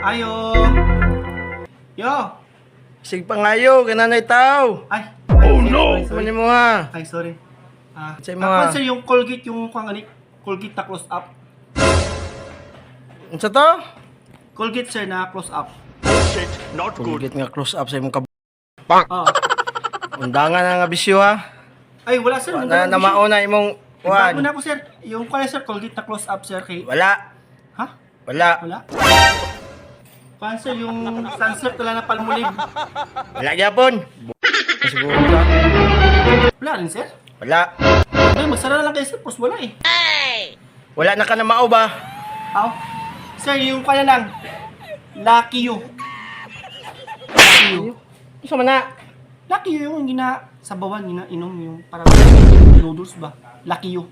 Ayo. Yo. Sig pangayo, gananay tao. Ay. Oh no. Mani mo ha. Ay, sorry. Say mo ha. Sir, yung Colgate, yung pangalit. Colgate na close up. Unsa to? Colgate, sir, na close up. Not good. Colgate nga close up sa imong kab... Oh. Undangan na nga bisyo ha. Ay, wala, sir. Na namauna imong Bago kuan. na ako, sir. Yung kaya, sir, Colgate na close up, sir. Kay... Wala. Ha? Wala. Wala? Paano, sir, yung sunset wala na palmulig? Wala gyapon. Siguro ka. Wala rin, sir. Wala. Ay, magsara na lang kayo, sir. Pus wala eh. Wala na ka na mao ba? Aw. Sir, yung kaya lang. Lucky you. Lucky you. Unsa man na? Lucky you yung sabawan, inom yung parang noodles ba? Lucky you.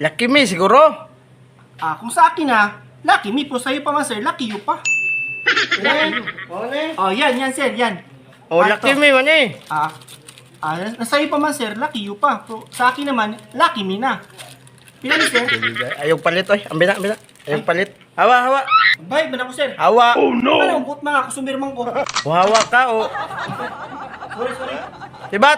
Lucky me siguro. Kung sa akin Lucky me. Pero sa'yo pa man, sir, lucky you pa. Oh, yan, sir, yan. Oh, lucky me man eh. Nasa'yo pa man, sir, lucky you pa. Pero sa akin naman, lucky me na. Pila ni, sir? Ayaw palit oy. Ambina. Ayaw palit. Hawa. Bye, man ako, sir. Hawa. Oh no. Ano, bukot mga kusumirman ko. Hawa ka o. Sorry. Tibat.